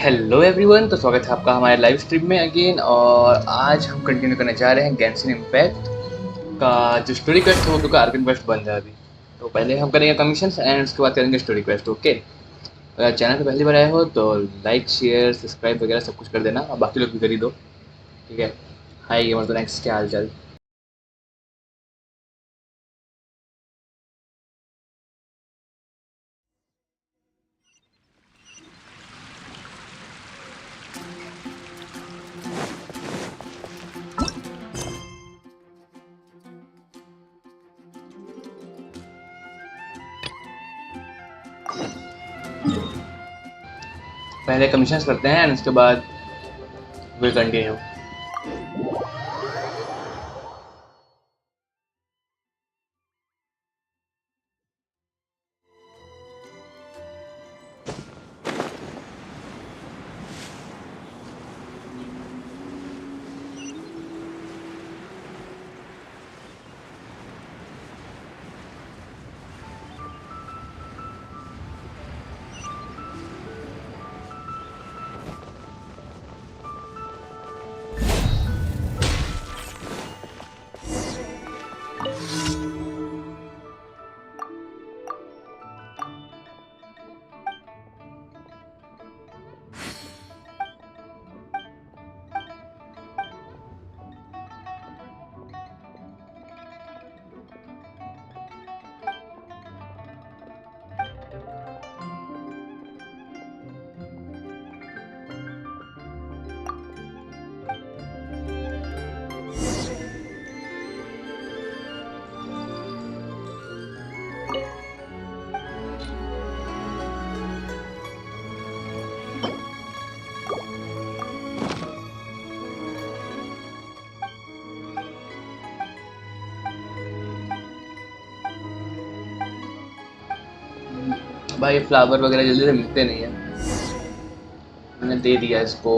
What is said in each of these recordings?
Hello everyone, तो स्वागत है आपका हमारे लाइव स्ट्रीम में अगेन। और आज हम कंटिन्यू करने जा रहे हैं गेंशिन इम्पैक्ट का जो स्टोरी क्वेस्ट हो, क्योंकि आर्कन क्वेस्ट बन जा अभी। तो पहले हम करेंगे कमीशंस एंड उसके बाद करेंगे स्टोरी क्वेस्ट। ओके, अगर चैनल पे पहली बार आए हो तो लाइक शेयर सब्सक्राइब वगैरह सब कुछ कर देना, और बाकी लोग भी कर ही दो। ठीक है। हाय गेमर, तो नेक्स्ट क्या हाल चाल? पहले कमीशंस करते हैं एंड उसके बाद विल कंटिन्यू। भाई फ्लावर वगैरह जल्दी से मिलते नहीं है, मैंने दे दिया इसको।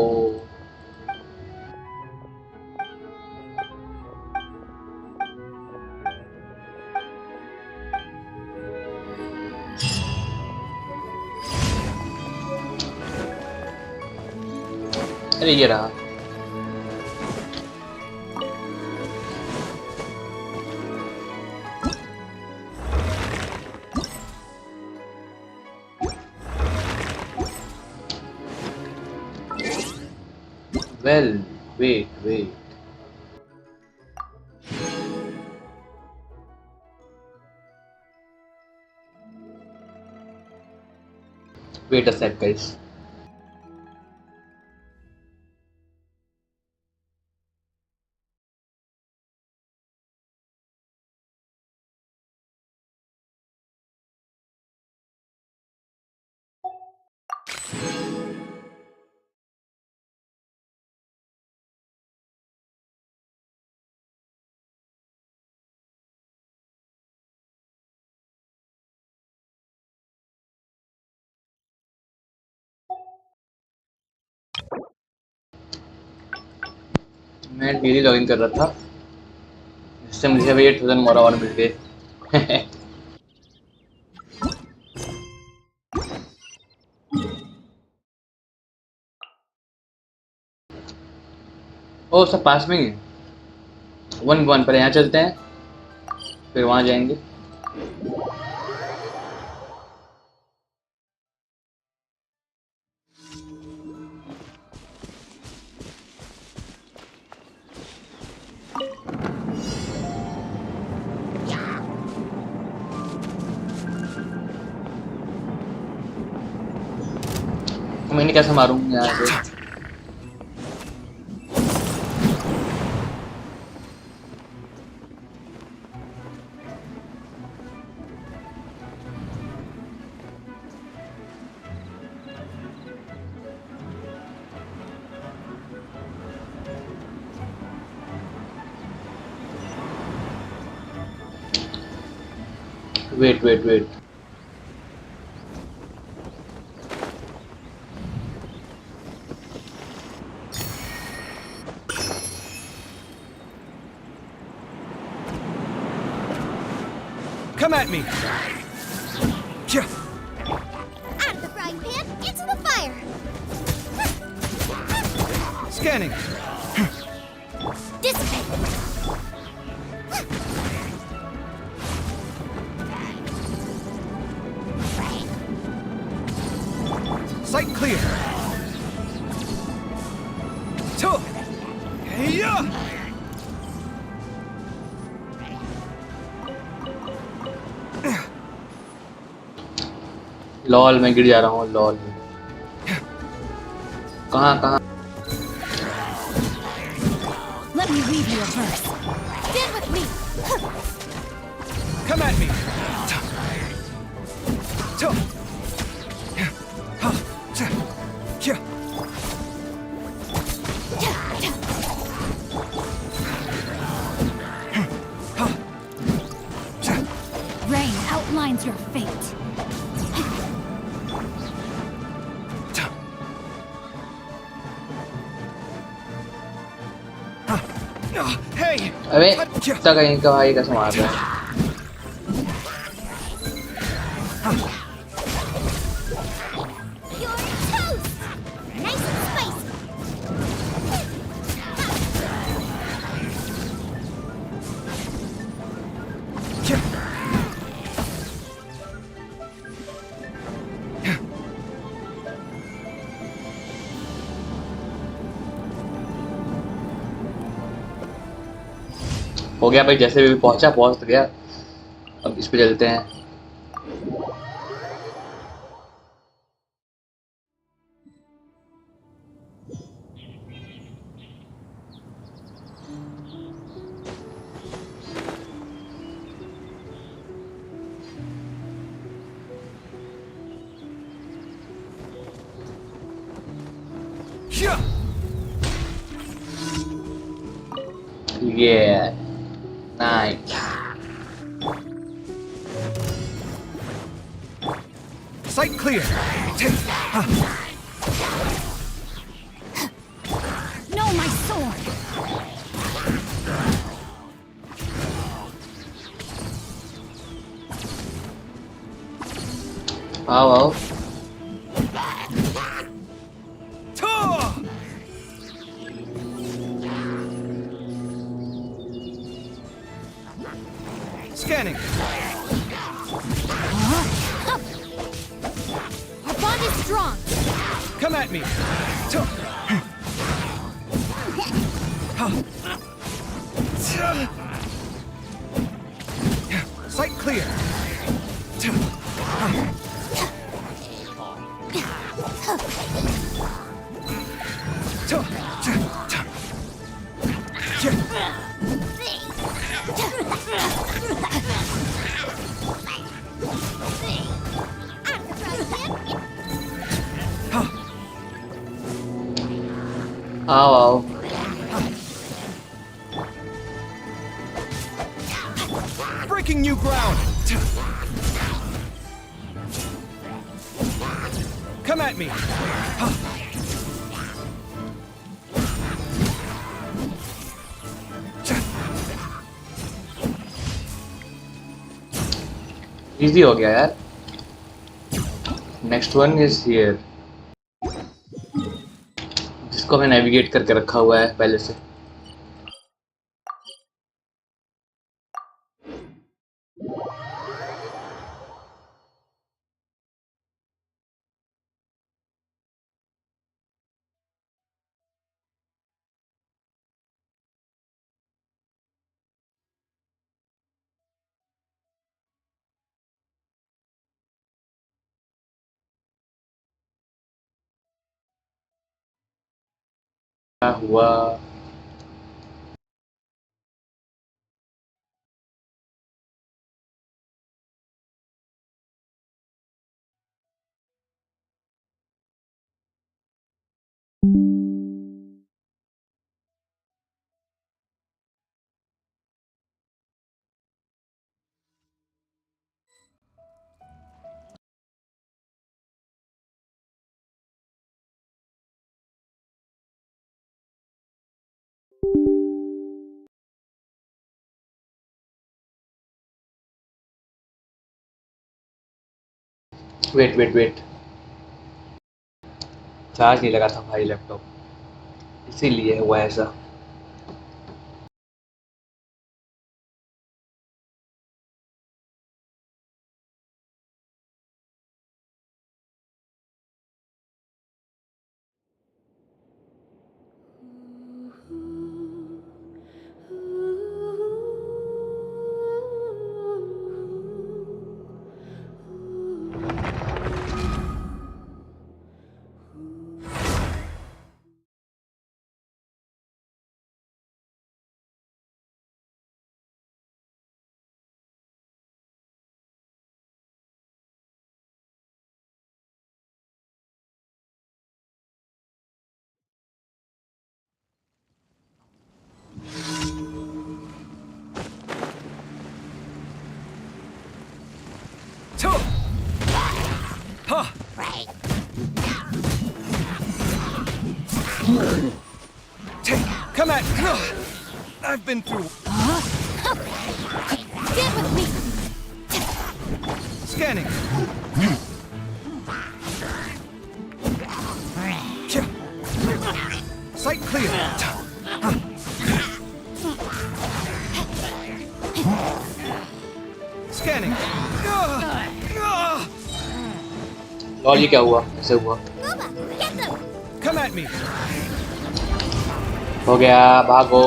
अरे ये रहा। Well, wait wait wait a sec guys. मैं डेली लॉगिन कर रहा था, जिससे मुझे अभी 8000 मोरा और मिल गए। ओ, सब पास में ही है। 1-1 पर यहाँ चलते हैं, फिर वहाँ जाएंगे। तो मैंने कैसे मारूँ यहाँ से? Wait wait wait Come at me! Out of the frying pan, into the fire! Scanning. Dissipate. Sight clear. Kaeya. Lol मैं गिर जा रहा हूँ लॉल कहाँ कहाँ Let me read you a verse. Stand with me. Come at me. Rain outlines your fate. Hey. अबे कुत्ता कहीं का भाई कैसे मार रहा है You're toast. Nice and spicy. हो गया भाई जैसे भी पहुंच तो गया अब इस पे चलते हैं ये nice Sight clear. No, my sword. आओ Scanning. Our bond is strong. Come at me. Sight clear. आओ Breaking new ground. Come at me. Easy हो गया यार नेक्स्ट वन इज हियर जिसको मैं नेविगेट करके रखा हुआ है पहले से क्या हुआ वेट वेट वेट चार्ज नहीं लगा था भाई लैपटॉप इसीलिए हुआ ऐसा। Huh. Come at. I've been through. Stand with me. Scanning. Sight clear. Scanning. और ये क्या हुआ, कैसे हुआ? Mama, get them. Come at me. हो गया, भागो।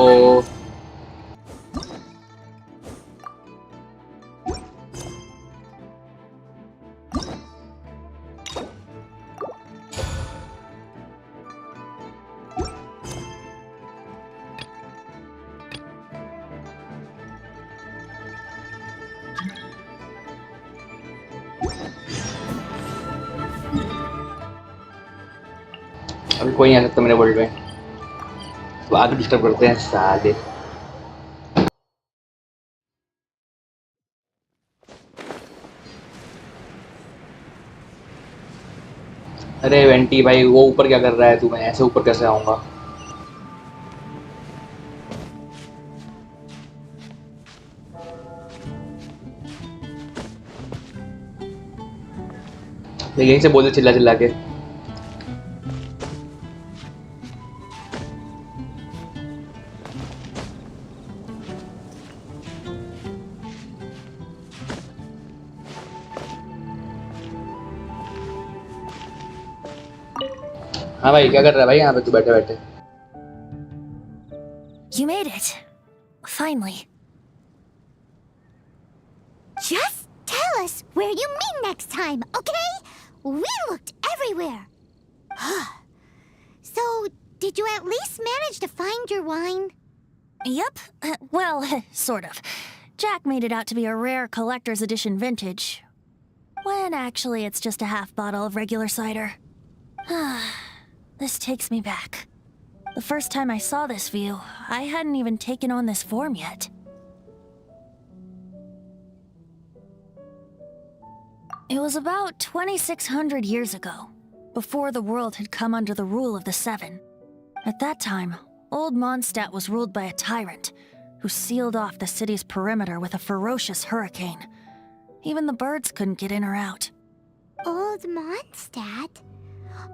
अभी कोई नहीं आ सकता मेरे वर्ल्ड में, तो आगे डिस्टर्ब करते हैं साले। अरे वेंटी भाई, वो ऊपर क्या कर रहा है तू? मैं ऐसे ऊपर कैसे आऊंगा? यहीं से बोलते चिल्ला चिल्ला के। हाँ भाई, क्या कर रहा है भाई यहाँ पे तू बैठे बैठे? You made it. Finally. Just tell us where you meet next time, okay? We looked everywhere. So, did you at least manage to find your wine? Yep. Well, sort of. Jack made it out to be a rare collector's edition vintage, when actually it's just a half bottle of regular cider. This takes me back. The first time I saw this view, I hadn't even taken on this form yet. It was about 2,600 years ago, before the world had come under the rule of the Seven. At that time, Old Mondstadt was ruled by a tyrant, who sealed off the city's perimeter with a ferocious hurricane. Even the birds couldn't get in or out. Old Mondstadt?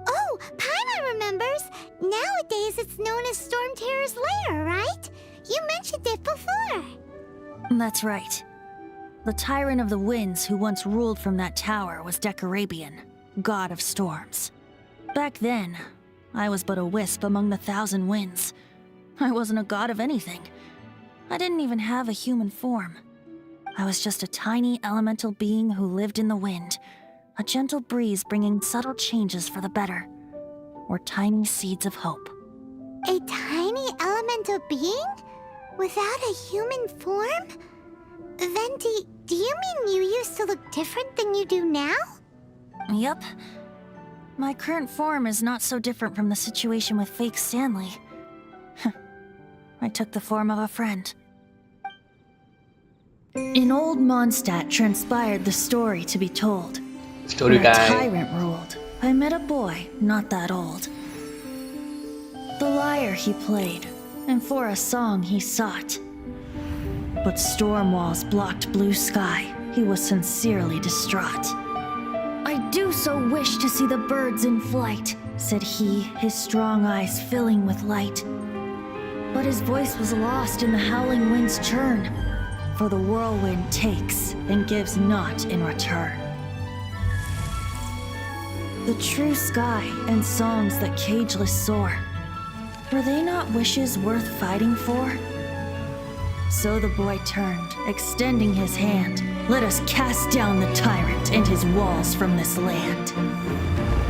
Oh, Paimon remembers! Nowadays it's known as Storm Terror's lair, right? You mentioned it before. That's right. The Tyrant of the Winds who once ruled from that tower was Decarabian, god of storms. Back then, I was but a wisp among the 1,000 winds. I wasn't a god of anything. I didn't even have a human form. I was just a tiny elemental being who lived in the wind, a gentle breeze bringing subtle changes for the better, or tiny seeds of hope. A tiny elemental being? Without a human form? Venti, do you mean you used to look different than you do now? Yup. My current form is not so different from the situation with fake Stanley. I took the form of a friend. In Old Mondstadt transpired the story to be told. Story When a time. tyrant ruled, I met a boy not that old. The lyre he played, and for a song he sought. But storm walls blocked blue sky. He was sincerely distraught. I do so wish to see the birds in flight, said he, his strong eyes filling with light. But his voice was lost in the howling wind's churn, for the whirlwind takes and gives not in return. The true sky and songs that cageless soar, were they not wishes worth fighting for? So the boy turned, extending his hand. Let us cast down the tyrant and his walls from this land.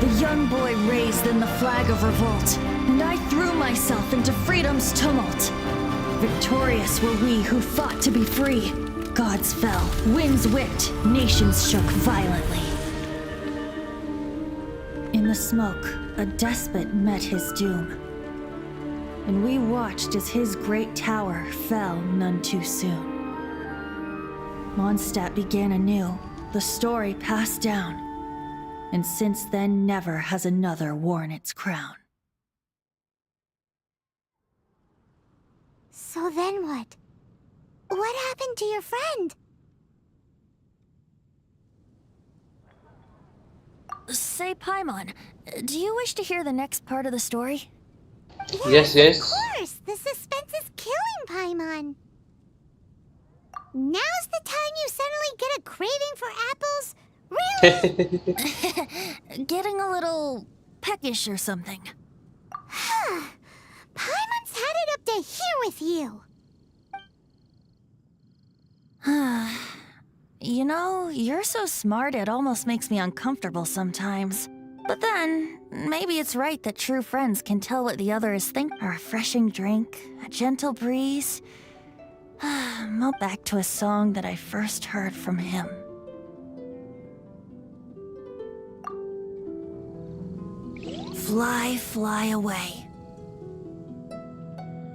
The young boy raised then the flag of revolt, and I threw myself into freedom's tumult. Victorious were we who fought to be free. Gods fell, winds whipped, nations shook violently. In the smoke, a despot met his doom, and we watched as his great tower fell none too soon. Mondstadt began anew, the story passed down, and since then never has another worn its crown. So then what? What happened to your friend? Say, Paimon, do you wish to hear the next part of the story? Yes. Of course! The suspense is killing, Paimon! Now's the time you suddenly get a craving for apples? Really? Getting a little peckish or something. Paimon's had it up to here with you! You know, you're so smart it almost makes me uncomfortable sometimes. But then, maybe it's right that true friends can tell what the other is thinking. A refreshing drink, a gentle breeze. Melt back to a song that I first heard from him. Fly, fly away.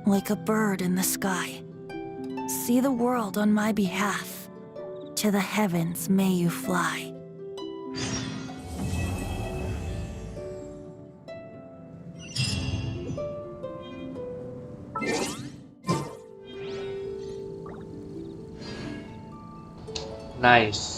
Like a bird in the sky. See the world on my behalf. To the heavens may you fly. Nice.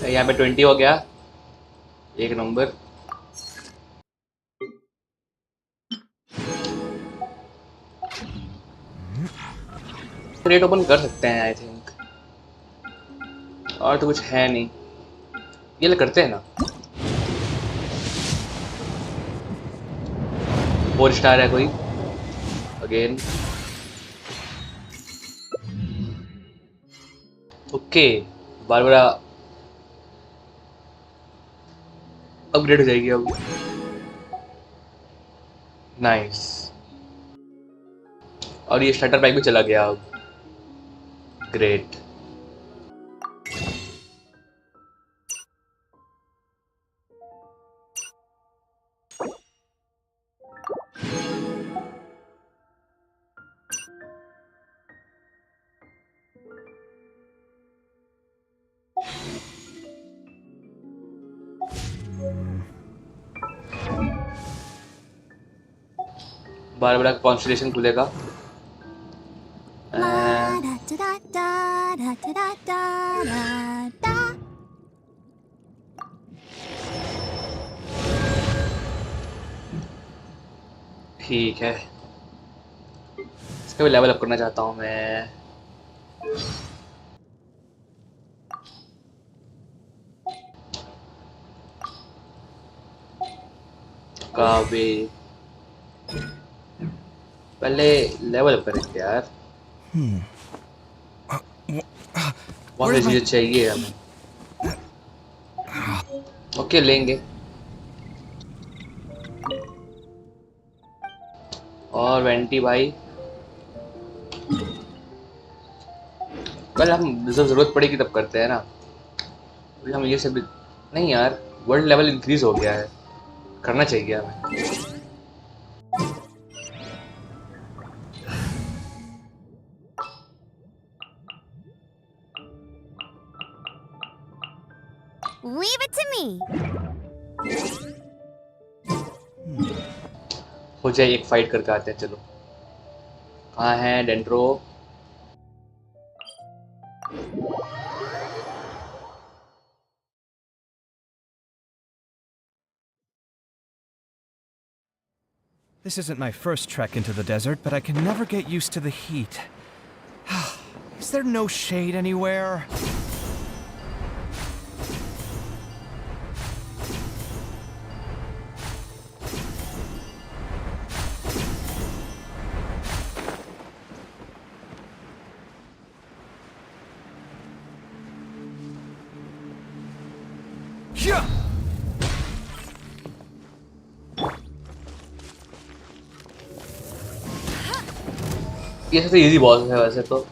यहाँ पे 20 हो गया, एक number. Rate open कर सकते हैं I think, और तो कुछ है नहीं। ये ले करते हैं ना। 4 स्टार है कोई अगेन। ओके, बारबरा अपग्रेड हो जाएगी अब। नाइस। और ये स्टार्टर पैक भी चला गया अब। ग्रेट। बारबरा का कॉन्स्टलेशन खुलेगा। ठीक है, इसका भी लेवल अप करना चाहता हूँ मैं। काबे पहले लेवल अप करेंगे यार। बहुत सी चीजें चाहिए हमें। ओके, लेंगे। और वेंटी भाई, कल हम जब जरूरत पड़ेगी तब करते हैं ना। अभी हम ये सब नहीं यार, वर्ल्ड लेवल इंक्रीज हो गया है, करना चाहिए हमें। Leave it to me! हो जाए, एक फाइट करके आते हैं। चलो, कहाँ है dendro? This isn't my first trek into the desert, but I can never get used to the heat. Is there no shade anywhere? Yeah! ये सबसे इजी बॉस है वैसे तो।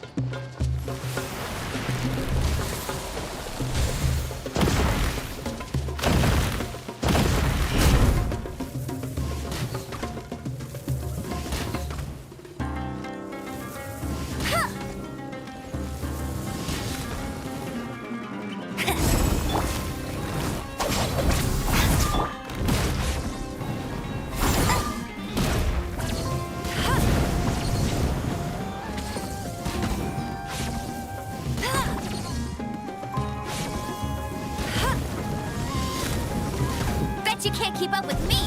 Bet you can't keep up with me.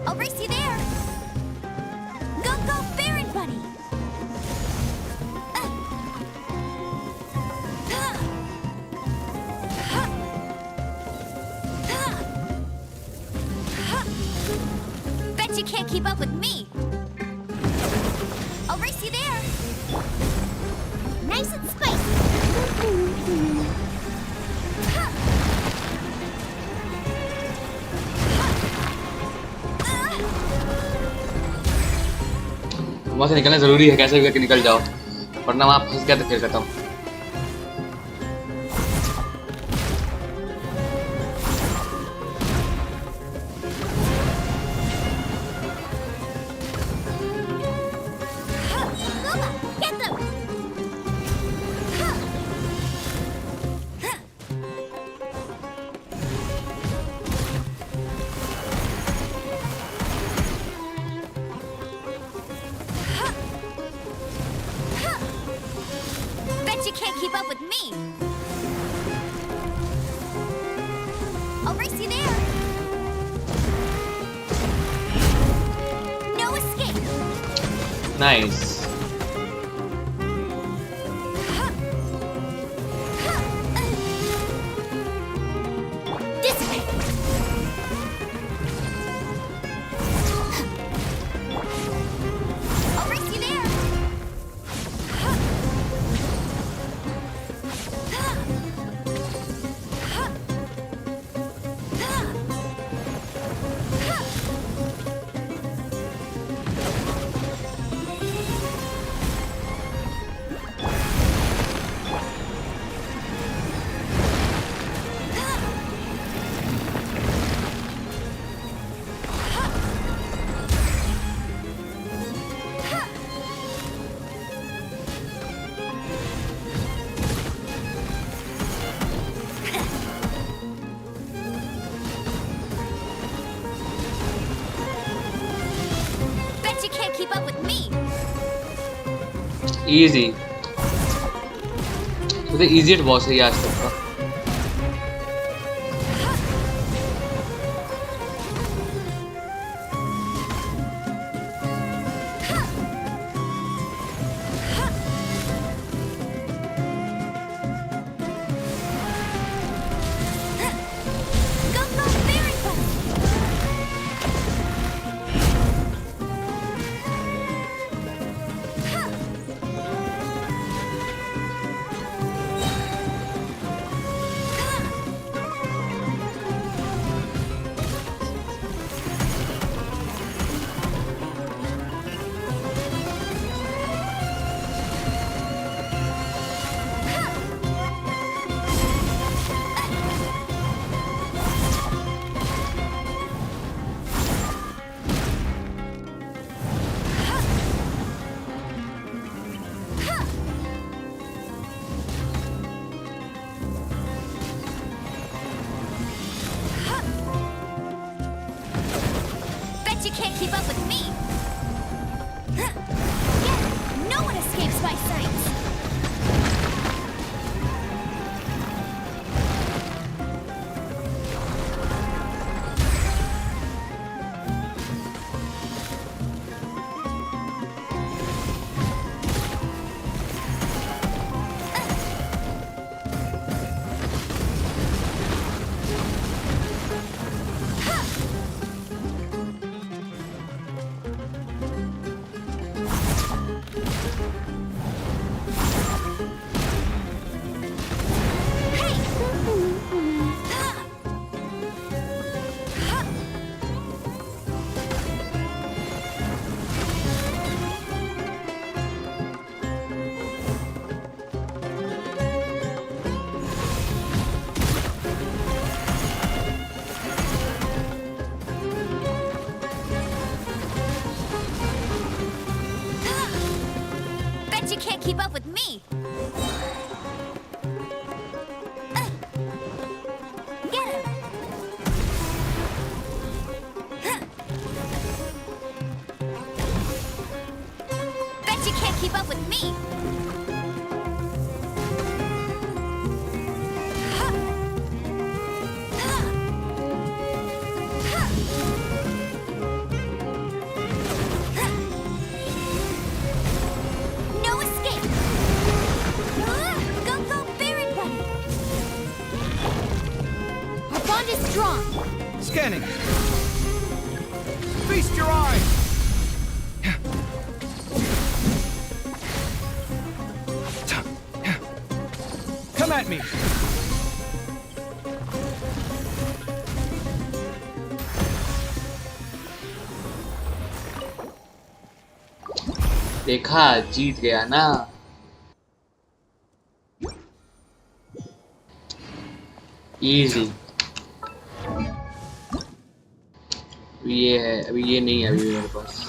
I'll race you there. Go, go, Baron Bunny. Bet you can't keep up with me. I'll race you there. Nice and spicy. वहाँ से निकलना जरूरी है, कैसे भी करके निकल जाओ, वरना वहाँ फंस गया तो फिर खत्म। Luma, get them. Bet you can't keep up with me. I'll race you there. No escape. Nice. This way. I'll race you there. Bet you can't keep up with me. Easy, सबसे easiest boss है ये आज तक का। Go, go, Baron Bunny. keep up with me. No escape. Go, go, Baron Bunny. Our bond is strong. Scanning. Feast your eyes. Come at me. देखा, जीत गया ना। Easy. ये है, अभी ये नहीं है अभी मेरे पास।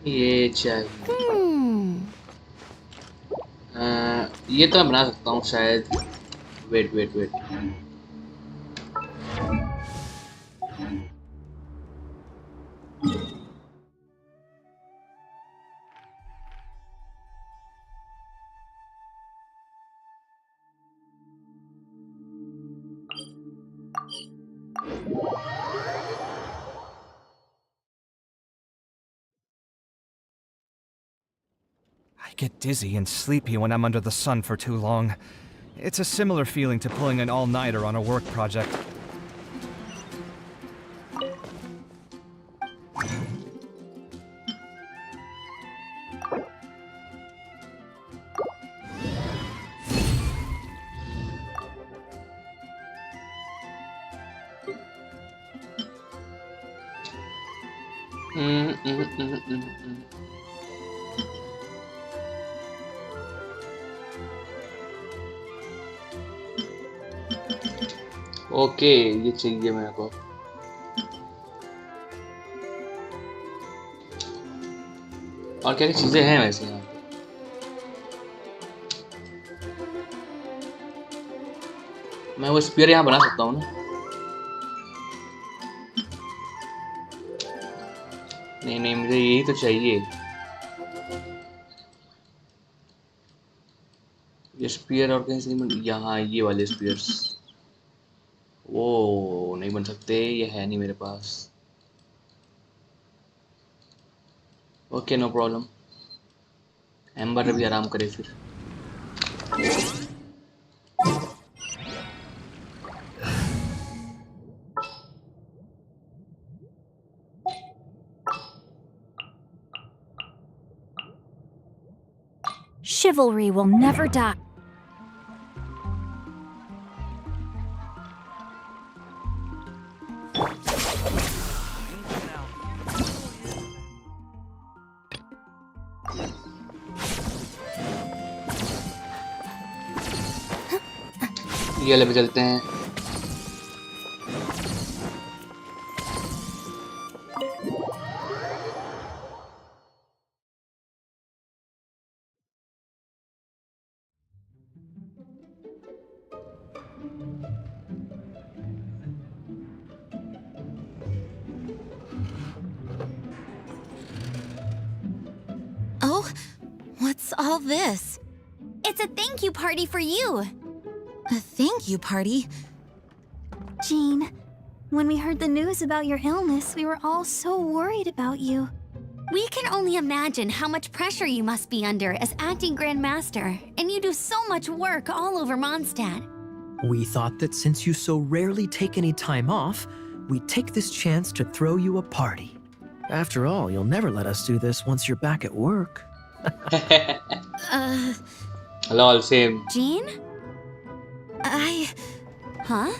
ये चाहिए। ये तो मैं बना सकता हूँ शायद। Wait wait wait. I get dizzy and sleepy when I'm under the sun for too long. It's a similar feeling to pulling an all-nighter on a work project. Okay, ये चाहिए मेरे को। और क्या क्या चीजें हैं वैसे यहाँ पे? मैं वो स्पीयर यहाँ बना सकता हूँ ना? नहीं नहीं, मुझे यही तो चाहिए। ये स्पीयर और कहीं से नहीं बन, यहाँ ये वाले स्पीयर्स वो नहीं बन सकते, ये है नहीं मेरे पास। Okay, no problem. एम्बर अभी आराम करे फिर। Chivalry will never die. ये वाले पे चलते हैं। Oh, what's all this? It's a thank you party for you. A thank you party? Jean, when we heard the news about your illness, we were all so worried about you. We can only imagine how much pressure you must be under as acting Grandmaster, and you do so much work all over Mondstadt. We thought that since you so rarely take any time off, we'd take this chance to throw you a party. After all, you'll never let us do this once you're back at work. Lol, same. Jean? Huh?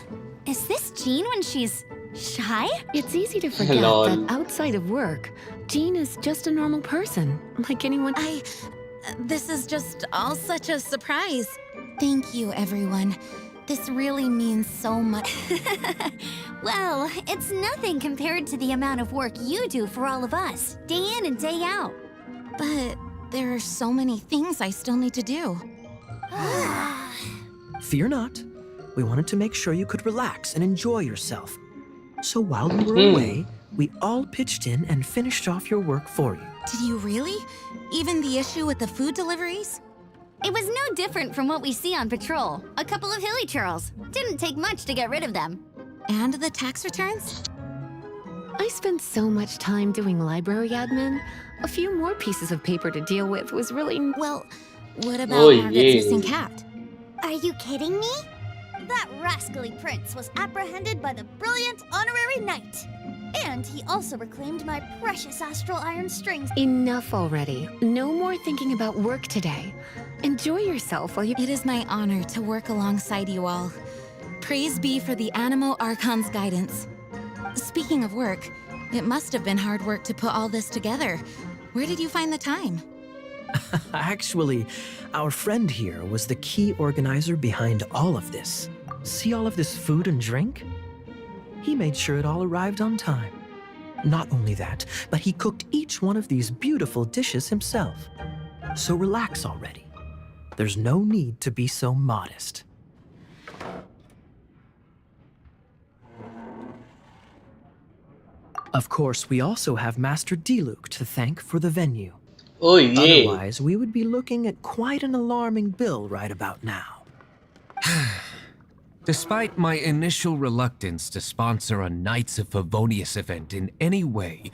Is this Jean when she's shy? It's easy to forget Lol. that outside of work, Jean is just a normal person, like anyone. This is just all such a surprise. Thank you, everyone. This really means so much. Well, it's nothing compared to the amount of work you do for all of us, day in and day out. But there are so many things I still need to do. Fear not. We wanted to make sure you could relax and enjoy yourself. So while you were away, we all pitched in and finished off your work for you. Did you really? Even the issue with the food deliveries? It was no different from what we see on patrol. A couple of hilly churls. Didn't take much to get rid of them. And the tax returns? I spent so much time doing library admin. A few more pieces of paper to deal with was really... Well, what about Margaret's missing cat? Are you kidding me? That rascally prince was apprehended by the brilliant honorary knight. And he also reclaimed my precious astral iron strings. Enough already. No more thinking about work today. Enjoy yourself while you... It is my honor to work alongside you all. Praise be for the Animo Archon's guidance. Speaking of work, it must have been hard work to put all this together. Where did you find the time? Actually, our friend here was the key organizer behind all of this. See all of this food and drink? He made sure it all arrived on time. Not only that, but he cooked each one of these beautiful dishes himself. So relax already. There's no need to be so modest. Of course, we also have Master Diluc to thank for the venue. Oh yeah. Otherwise, we would be looking at quite an alarming bill right about now. Despite my initial reluctance to sponsor a Knights of Favonius event in any way,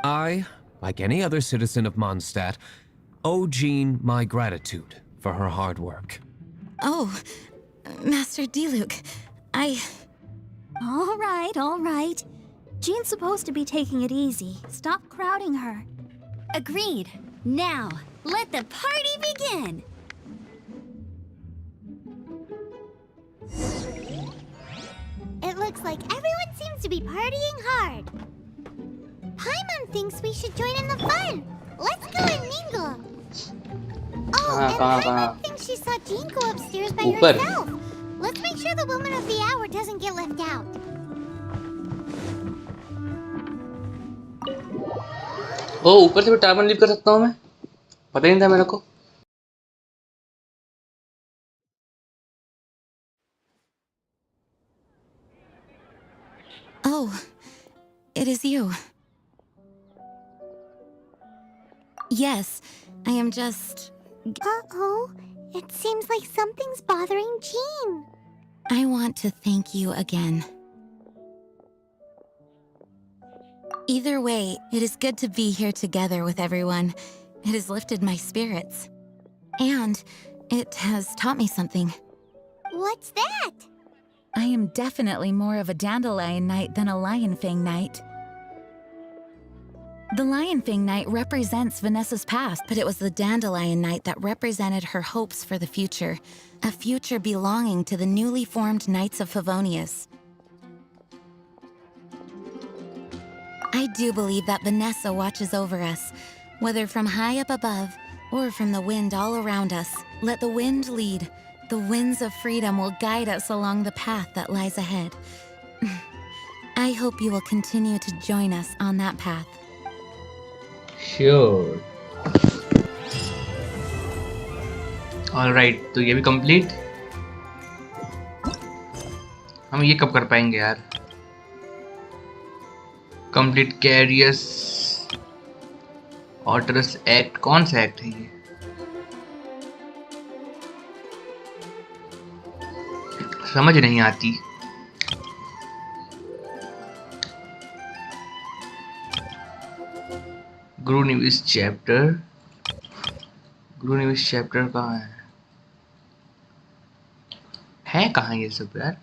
I, like any other citizen of Mondstadt, owe Jean my gratitude for her hard work. Oh, Master Diluc, All right. Jean's supposed to be taking it easy. Stop crowding her. Agreed. Now, let the party begin! It looks like everyone seems to be partying hard. Paimon thinks we should join in the fun. Let's go and mingle. Oh, and Paimon thinks she saw Jean go upstairs by herself. Let's make sure the woman of the hour doesn't get left out. ओ ऊपर से भी timer leave कर सकता हूँ मैं? पता ही नहीं था मेरे को. Oh, it is you. Yes, I am just... Uh-oh, it seems like something's bothering Jean. I want to thank you again. Either way, it is good to be here together with everyone. It has lifted my spirits. And it has taught me something. What's that? I am definitely more of a dandelion knight than a lionfang knight. The lionfang knight represents Vanessa's past, but it was the dandelion knight that represented her hopes for the future. A future belonging to the newly formed Knights of Favonius. I do believe that Vanessa watches over us, whether from high up above or from the wind all around us. Let the wind lead. The winds of freedom will guide us along the path that lies ahead. I hope you will continue to join us on that path. Sure. Alright, तो ये भी complete. हम ये कब कर पाएंगे यार? Complete Carious Oterus Act. कौन सा एक्ट है ये? समझ नहीं आती. गुरु निवेश चैप्टर. गुरु निवेश चैप्टर कहाँ है? है कहाँ ये सब यार?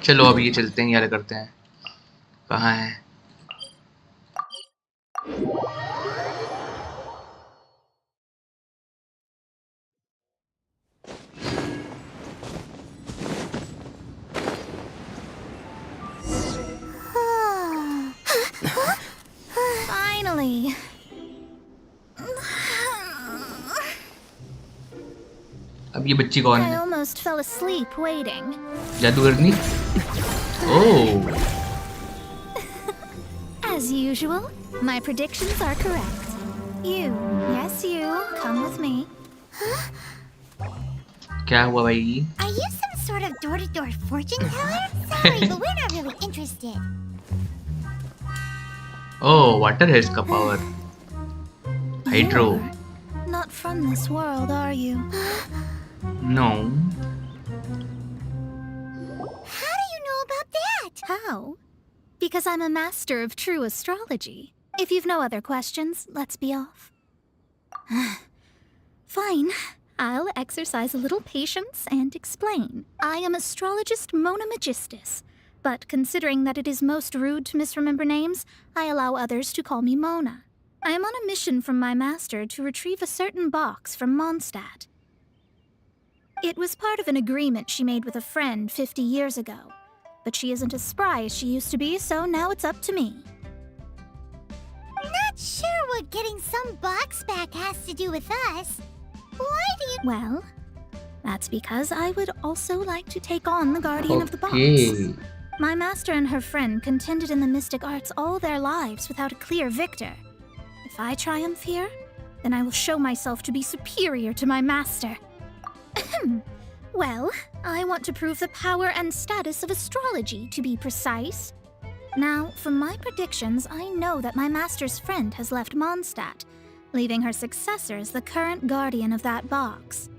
चलो अभी ये चलते हैं, याद करते हैं कहाँ है. Finally. अब ये बच्ची कौन I है? almost fell asleep waiting. जादूगरनी? Oh. As usual, my predictions are correct. Yes you, come with me. क्या हुआ भाई? Are you some sort of door-to-door fortune teller? Sorry, but we're not really interested. Oh, water है इसका power. Hydro. You're not from this world, are you? No. How do you know about that? How? Because I'm a master of true astrology. If you've no other questions, let's be off. Fine. I'll exercise a little patience and explain. I am astrologist Mona Magistus, but considering that it is most rude to misremember names, I allow others to call me Mona. I am on a mission from my master to retrieve a certain box from Mondstadt. It was part of an agreement she made with a friend 50 years ago, but she isn't as spry as she used to be, so now it's up to me. Not sure what getting some box back has to do with us. Why do you... Well, that's because I would also like to take on the guardian of the box. Okay. My master and her friend contended in the mystic arts all their lives without a clear victor. If I triumph here, then I will show myself to be superior to my master. Well, I want to prove the power and status of astrology, to be precise. Now, from my predictions, I know that my master's friend has left Mondstadt, leaving her successor as the current guardian of that box.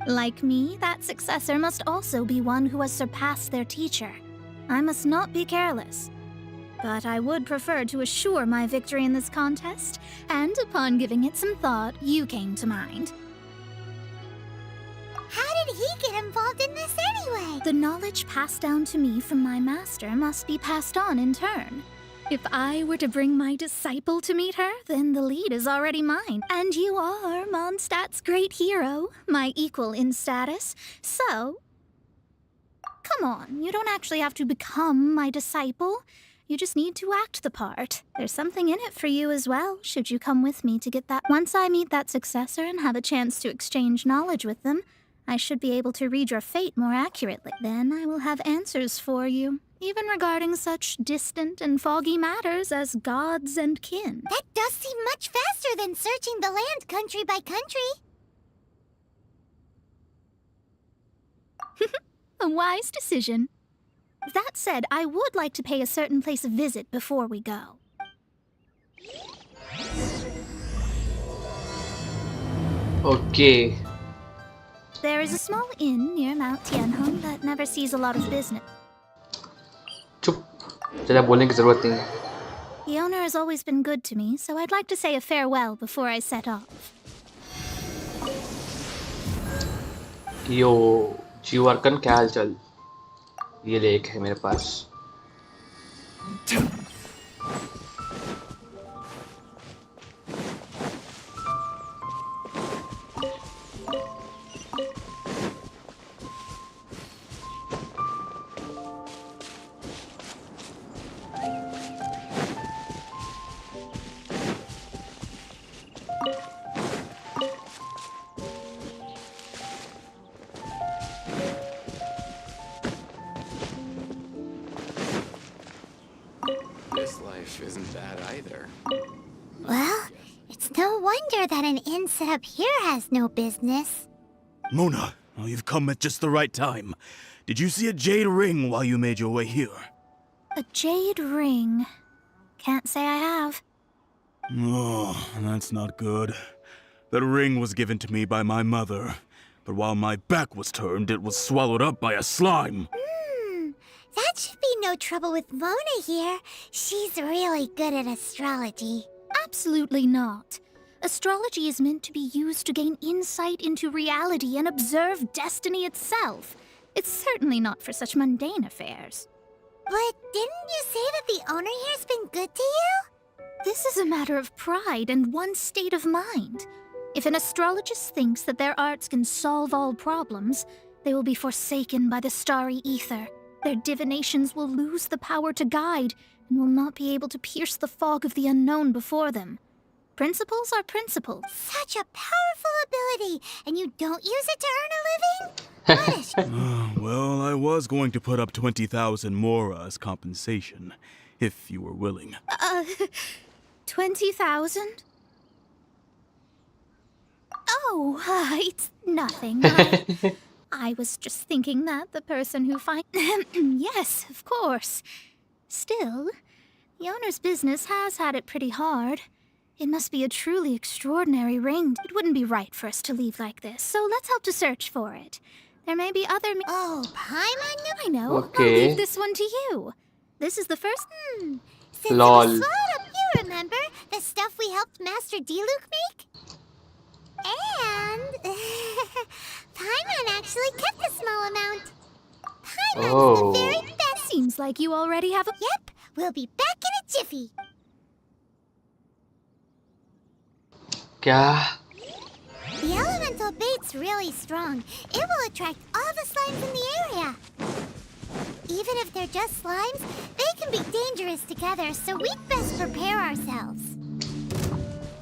Like me, that successor must also be one who has surpassed their teacher. I must not be careless. But I would prefer to assure my victory in this contest, and upon giving it some thought, you came to mind. How did he get involved in this anyway? The knowledge passed down to me from my master must be passed on in turn. If I were to bring my disciple to meet her, then the lead is already mine. And you are Mondstadt's great hero, my equal in status, so... Come on, you don't actually have to become my disciple. You just need to act the part. There's something in it for you as well, should you come with me to get that. Once I meet that successor and have a chance to exchange knowledge with them, I should be able to read your fate more accurately. Then I will have answers for you, even regarding such distant and foggy matters as gods and kin. That does seem much faster than searching the land country by country. A wise decision. That said, I would like to pay a certain place a visit before we go. Okay. There is a small inn near Mount Tianheng that never sees a lot of business. चुप. ज़्यादा बोलने की ज़रूरत नहीं है. The owner has always been good to me, so I'd like to say a farewell before I set off. यो जीवार्कन क्या हालचाल? ये लेक है मेरे पास. This life isn't bad either. Well, it's no wonder that an inn set up here has no business. Mona, oh, you've come at just the right time. Did you see a jade ring while you made your way here? A jade ring. Can't say I have. Oh, that's not good. That ring was given to me by my mother, but while my back was turned, it was swallowed up by a slime. That should be no trouble with Mona here. She's really good at astrology. Absolutely not. Astrology is meant to be used to gain insight into reality and observe destiny itself. It's certainly not for such mundane affairs. But didn't you say that the owner here's been good to you? This is a matter of pride and one's state of mind. If an astrologist thinks that their arts can solve all problems, they will be forsaken by the starry ether. Their divinations will lose the power to guide and will not be able to pierce the fog of the unknown before them. Principles are principles. Such a powerful ability, and you don't use it to earn a living? What is... Well, I was going to put up 20,000 mora as compensation, if you were willing. 20,000? Oh, it's nothing. I was just thinking that the person who Yes, of course. Still, the owner's business has had it pretty hard. It must be a truly extraordinary ring. It wouldn't be right for us to leave like this, so let's help to search for it. There may be other... Oh, Paimon? I know. Okay. I'll leave this one to you. This is the first... Since Lol. it was swallowed up, you remember? The stuff we helped Master Diluc make? And... Paimon actually kept a small amount. Paimon's Oh. the very best. Seems like you already have a... Yep, we'll be back in a jiffy. क्या? The elemental bait's really strong. It will attract all the slimes in the area. Even if they're just slimes, they can be dangerous together, so we'd best prepare ourselves.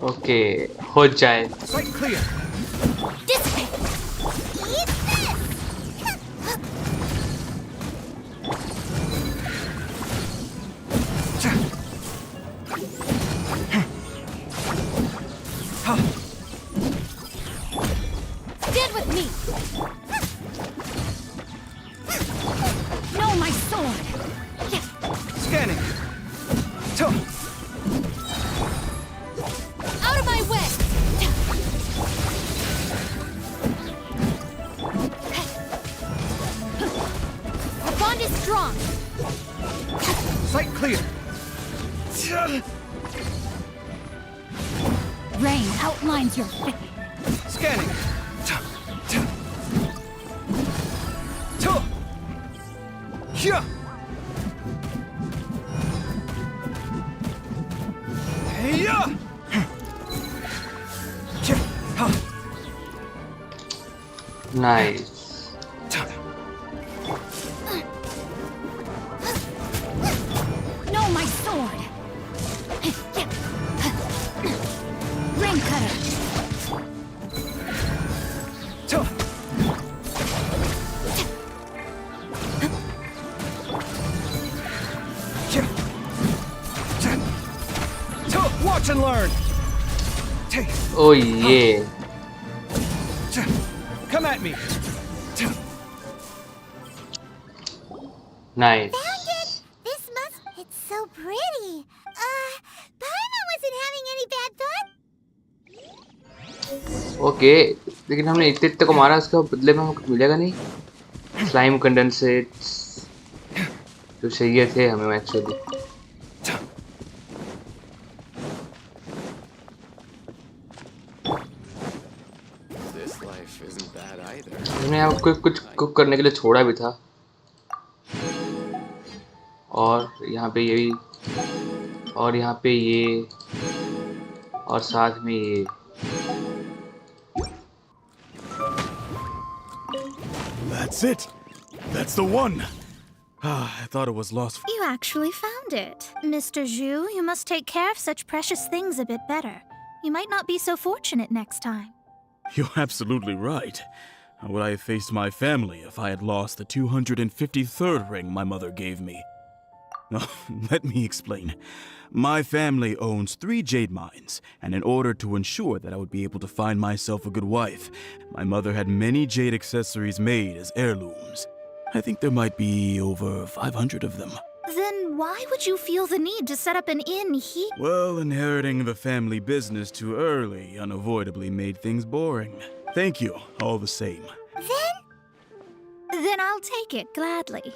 Okay, हो जाए. Sight clear. Dissipate! Eat this! Stand with me! No, my sword! Scanning. Out of my way! Our bond is strong. Sight clear. Rain outlines your face. Scanning. Here. Heya. Nice. No, my sword! Ring cutter! Watch and learn. Oh yeah. Come at me. Nice. Found it! This must... It's so pretty. Paimon wasn't having any bad thoughts. Okay, लेकिन हमने इतने को मारा, उसके बदले में हमें कुछ मिलेगा नहीं. स्लाइम कंडेंसेट्स जो चाहिए थे हमें actually. This life isn't bad either. हमने यहाँ कुछ कुक करने के लिए छोड़ा भी था. और यहाँ पे ये भी, और यहाँ पे ये, और साथ में ये. That's it! That's the one! I thought it was lost. You actually found it. Mr. Zhu, you must take care of such precious things a bit better. You might not be so fortunate next time. You're absolutely right. How would I have faced my family if I had lost the 253rd ring my mother gave me? Let me explain. My family owns 3 jade mines, and in order to ensure that I would be able to find myself a good wife, my mother had many jade accessories made as heirlooms. I think there might be over 500 of them. Then why would you feel the need to set up an inn here? Well, inheriting the family business too early unavoidably made things boring. Thank you, all the same. Then I'll take it gladly.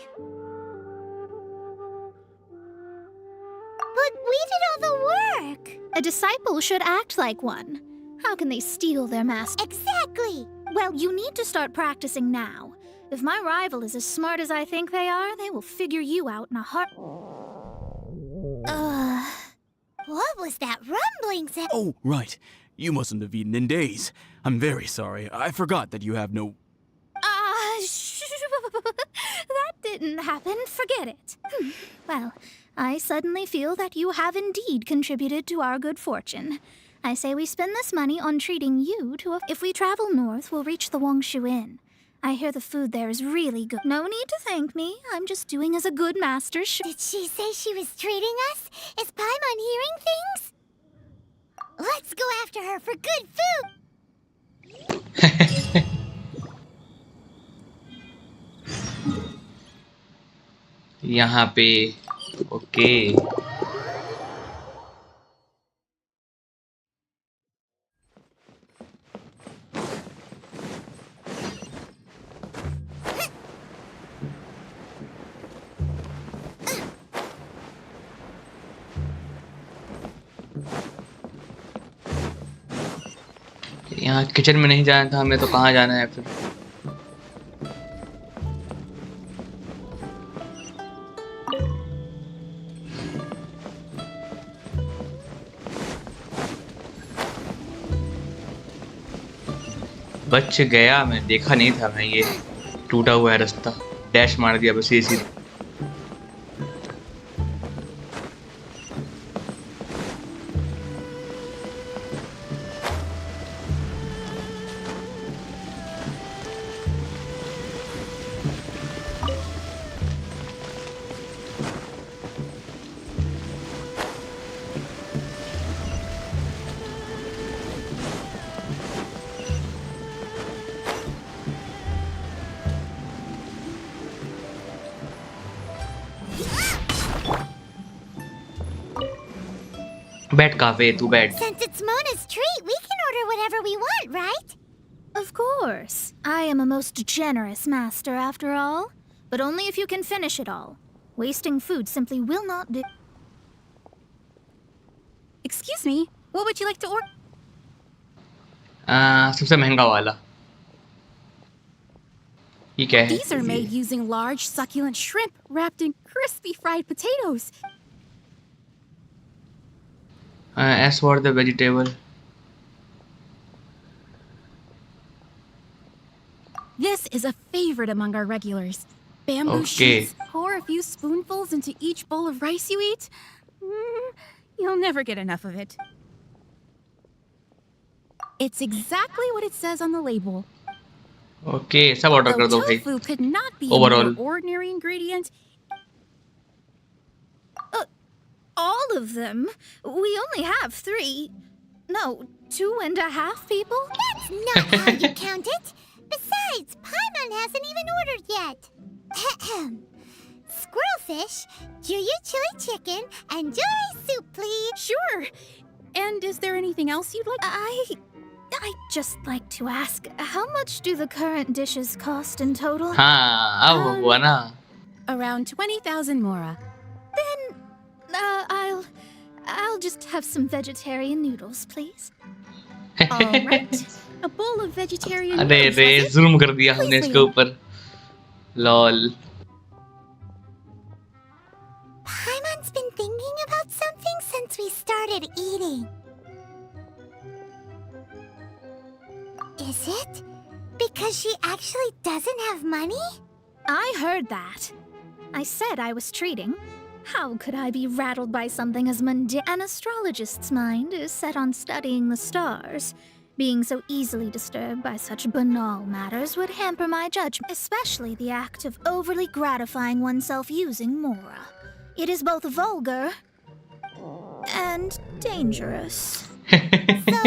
But we did all the work. A disciple should act like one. How can they steal their master? Exactly. Well, you need to start practicing now. If my rival is as smart as I think they are, they will figure you out in a heart. What was that rumbling sound? Oh, right. You mustn't have eaten in days. I'm very sorry. I forgot that you have no... That didn't happen. Forget it. Well, I suddenly feel that you have indeed contributed to our good fortune. I say we spend this money on treating you to a... If we travel north, we'll reach the Wongshu Inn. I hear the food there is really good. No need to thank me. I'm just doing as a good master should. Did she say she was treating us? Is Paimon hearing things? Let's go after her for good food! यहाँ पे okay यहाँ kitchen में नहीं जाना था हमें, तो कहाँ जाना है फिर? बच गया, मैं देखा नहीं था भाई, ये टूटा हुआ है रास्ता, डैश मार दिया बस ये सीधे। बैठ काफे, तू बैठ। Since it's Mona's treat, we can order whatever we want, right? Of course. I am a most generous master after all. But only if you can finish it all. Wasting food simply will not do. Excuse me, what would you like to order? सबसे महंगा वाला। ये क्या है? These are made using large succulent shrimp wrapped in crispy fried potatoes. As for the vegetable, This is a favorite among our regulars. Bamboo Okay. shoots, pour a few spoonfuls into each bowl of rice you eat. You'll never get enough of it. It's exactly what it says on the label. okay, सब order कर Though दो भाई। tofu could not be Overall. a more ordinary ingredient. All of them? We only have 3. No, 2.5 people? That's not how you count it. Besides, Paimon hasn't even ordered yet. Squirrelfish, Juyu chili chicken, and Jory soup, please. Sure. And is there anything else you'd like? I'd just like to ask, how much do the current dishes cost in total? हाँ, अब हुआ ना। Around 20,000 mora. Then, I'll just have some vegetarian noodles, please. All right. A bowl of vegetarian अरे noodles, रे, was it? Zoom कर दिया हमने Please इसके wait. ऊपर। Lol. Paimon's been thinking about something since we started eating. Is it? Because she actually doesn't have money? I heard that. I said I was treating. How could I be rattled by something as mundane? An astrologist's mind is set on studying the stars. Being so easily disturbed by such banal matters would hamper my judgment, especially the act of overly gratifying oneself using mora. It is both vulgar and dangerous. So,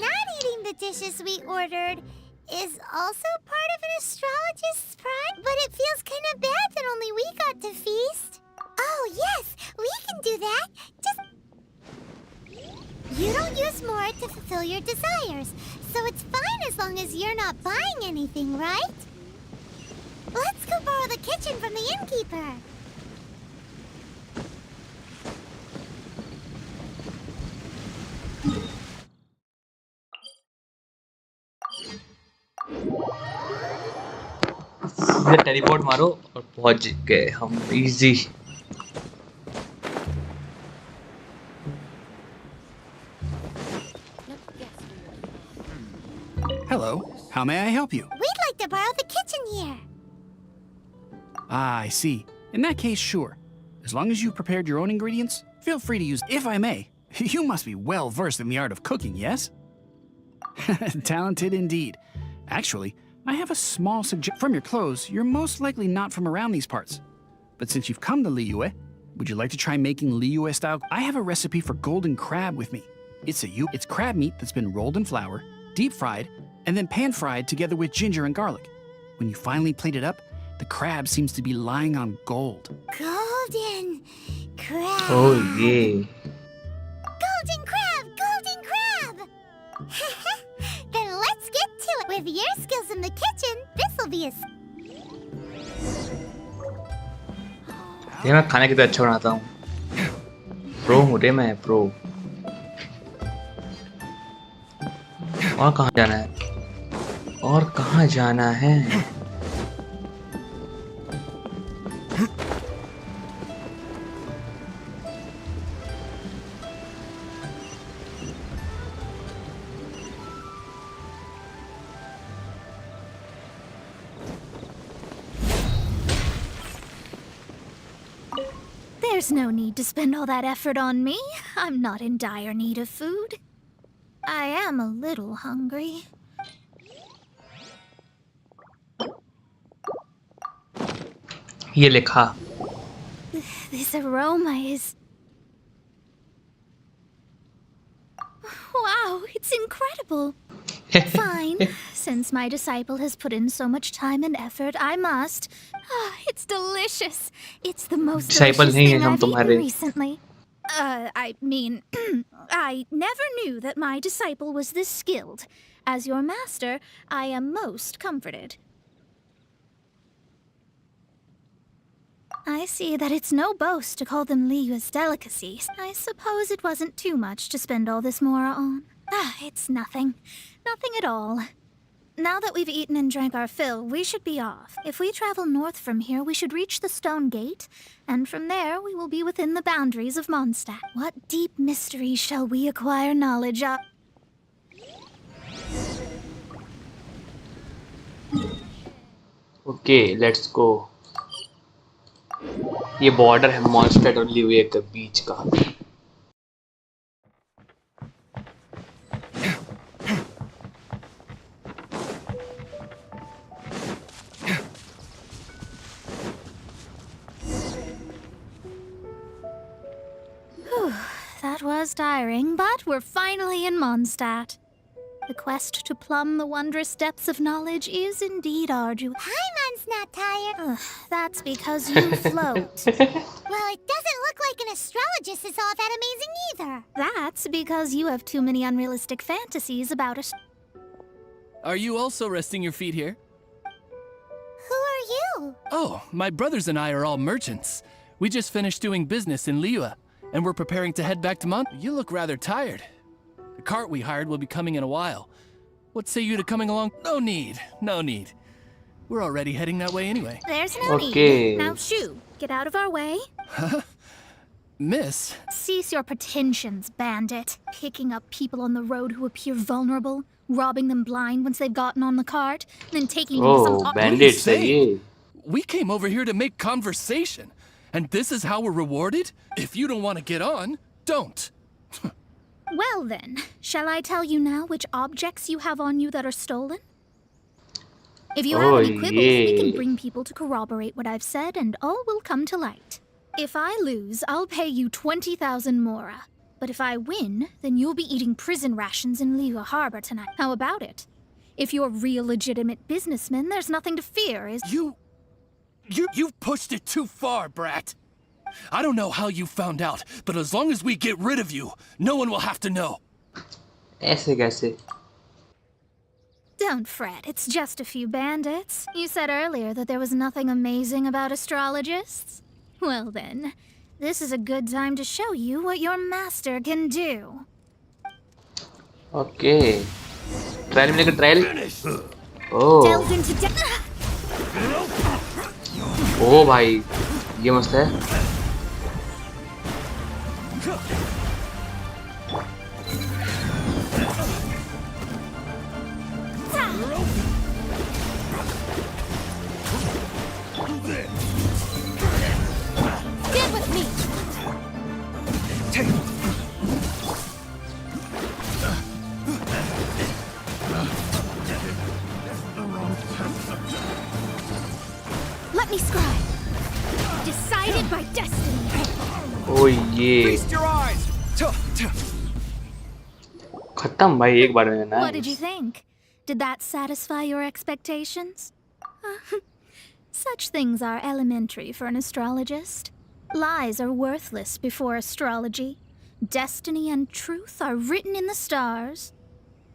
not eating the dishes we ordered is also part of an astrologist's pride? But it feels kind of bad that only we got to feast. Oh, yes, we can do that. Just... You don't use more to fulfill your desires, so it's fine as long as you're not buying anything, right? Let's go borrow the kitchen from the innkeeper. सीधे teleport मारो और पहुंच गए हम easy. Hello, how may I help you? We'd like to borrow the kitchen here. Ah, I see. In that case, sure. As long as you prepared your own ingredients, feel free to use. If I may, You must be well versed in the art of cooking, yes? Talented indeed. Actually, I have a small suggestion. From your clothes, you're most likely not from around these parts. But since you've come to Liyue, would you like to try making Liyue style? I have a recipe for golden crab with me. It's crab meat that's been rolled in flour, deep fried, and then pan fried together with ginger and garlic. When you finally plate it up, the crab seems to be lying on gold. Golden crab. Oh yeah. Golden crab, golden crab. Then let's get to it. With your skills in the kitchen, this'll be a... ये मैं खाना कितना अच्छा बनाता हूँ। Pro हूँ रे मैं, प्रो। और कहाँ जाना है? और कहाँ जाना है? There's no need to spend all that effort on me. I'm not in dire need of food. I am a little hungry. ये लिखा। This aroma is... Wow, it's incredible. Fine. Since my disciple has put in so much time and effort, I must. It's delicious. It's the most Disciple delicious नहीं thing है हम I've eaten तुम्हारे। recently. I mean, I never knew that my disciple was this skilled. As your master, I am most comforted. I see that it's no boast to call them Liyue's delicacies. I suppose it wasn't too much to spend all this mora on. It's nothing. Nothing at all. Now that we've eaten and drank our fill, we should be off. If we travel north from here, we should reach the Stone Gate, and from there we will be within the boundaries of Mondstadt. What deep mysteries shall we acquire knowledge of? Okay, let's go. ये border है मॉन्स्टेट और लिवे के बीच का। That was tiring, but we're finally in Mondstadt. The quest to plumb the wondrous depths of knowledge is indeed arduous. Paimon's not tired. That's because you float. Well, it doesn't look like an astrologist is all that amazing either. That's because you have too many unrealistic fantasies about us. Are you also resting your feet here? Who are you? Oh, my brothers and I are all merchants. We just finished doing business in Liyue, and we're preparing to head back to Mont. You look rather tired. The cart we hired will be coming in a while. What say you to coming along? No need, no need. We're already heading that way anyway. There's no need. Now shoo, get out of our way. Huh? Miss? Cease your pretensions, bandit. Picking up people on the road who appear vulnerable, robbing them blind once they've gotten on the cart, then taking them to some... bandits है We came over here to make conversation, and this is how we're rewarded? If you don't want to get on, don't. Well then, shall I tell you now which objects you have on you that are stolen? If you have any quibbles, we can bring people to corroborate what I've said, and all will come to light. If I lose, I'll pay you 20,000 mora. But if I win, then you'll be eating prison rations in Liyue Harbor tonight. How about it? If you're real legitimate businessmen, there's nothing to fear, is... You've pushed it too far, brat. I don't know how you found out, but as long as we get rid of you, no one will have to know. ऐसे कैसे? Don't fret, it's just a few bandits. You said earlier that there was nothing amazing about astrologists. Well then, this is a good time to show you what your master can do. Okay. Trial मिलेगा trial. Oh. Delve into ओ भाई, ये मस्त है. Stand with me. me scribe. Decided by destiny. ओ ये खत्म भाई एक बार में ना. What did you think? Did that satisfy your expectations? Such things are elementary for an astrologist. Lies are worthless before astrology. Destiny and truth are written in the stars.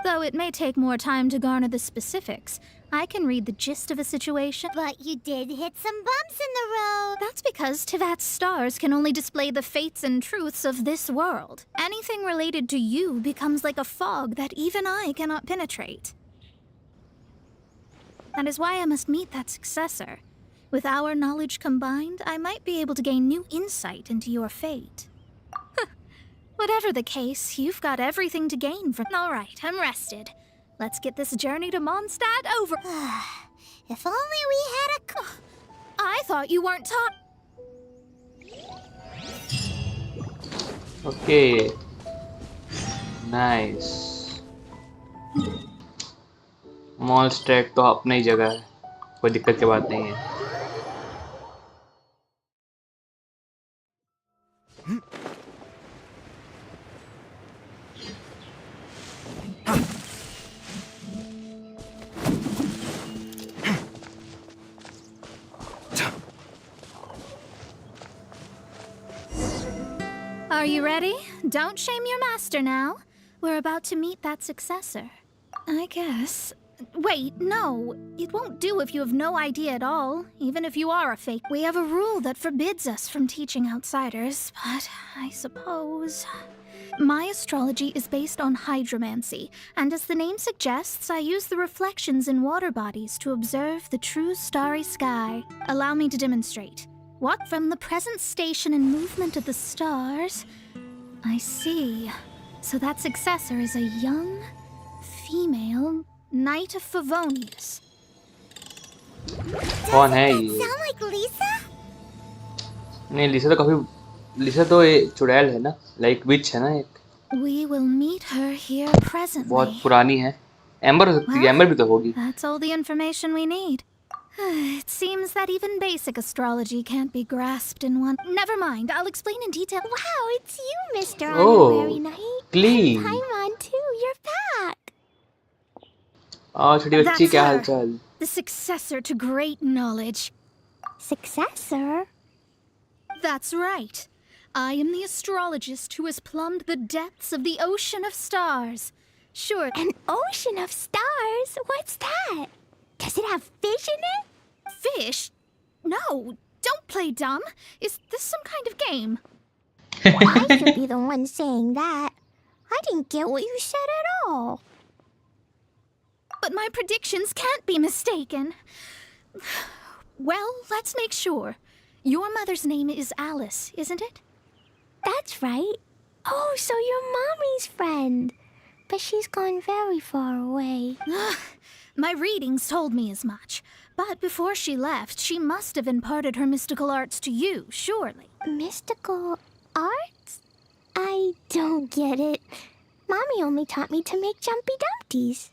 Though it may take more time to garner the specifics, I can read the gist of a situation. But you did hit some bumps in the road. That's because Tivat's stars can only display the fates and truths of this world. Anything related to you becomes like a fog that even I cannot penetrate. That is why I must meet that successor. With our knowledge combined, I might be able to gain new insight into your fate. Whatever the case, you've got everything to gain from— All right, I'm rested. Let's get this journey to Mondstadt over. If only we had a I thought you weren't taught. Okay. Nice. Mondstadt तो अपनी ही जगह है, कोई दिक्कत की बात नहीं है. Are you ready? Don't shame your master now. We're about to meet that successor. I guess. Wait, no. It won't do if you have no idea at all, even if you are a fake. We have a rule that forbids us from teaching outsiders, but I suppose. My astrology is based on hydromancy, and as the name suggests, I use the reflections in water bodies to observe the true starry sky. Allow me to demonstrate. What from the present station and movement of the stars? I see. So that successor is a young, female Knight of Favonius. कौन है ये? sound like Lisa? नहीं, लिसा तो काफी, लिसा तो ये चुड़ैल है ना, लाइक विच है ना एक. We will meet her here presently. बहुत पुरानी है. एम्बर हो सकती है, एम्बर भी तो होगी. That's all the information we need. It seems that even basic astrology can't be grasped in one. Never mind, I'll explain in detail. Wow, it's you, Mr. Oh, Honorary Knight. clean. Paimon too, you're back. छोटी बच्ची क्या हालचाल? The successor to great knowledge. Successor? That's right. I am the astrologist who has plumbed the depths of the ocean of stars. Sure. An ocean of stars? What's that? Does it have fish in it? Fish? No, don't play dumb. Is this some kind of game? I should be the one saying that. I didn't get what you said at all. But my predictions can't be mistaken. Well, let's make sure. Your mother's name is Alice, isn't it? That's right. Oh, so you're Mommy's friend. But she's gone very far away. My readings told me as much. But before she left, she must have imparted her mystical arts to you, surely. Mystical arts? I don't get it. Mommy only taught me to make jumpy dumpties.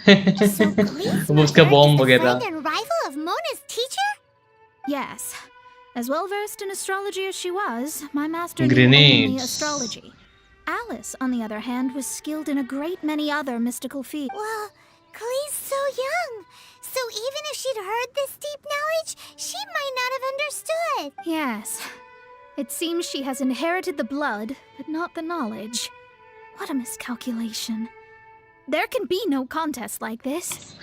So Glee's वो उसका bomb mother is वगैरह. the friend and rival of Mona's teacher? Yes. As well versed in astrology as she was, my master knew Grenades. only astrology. Alice, on the other hand, was skilled in a great many other mystical fields. Well, Glee's so young. So even if she'd heard this deep knowledge, she might not have understood. Yes. It seems she has inherited the blood, but not the knowledge. What a miscalculation. There can be no contest like this.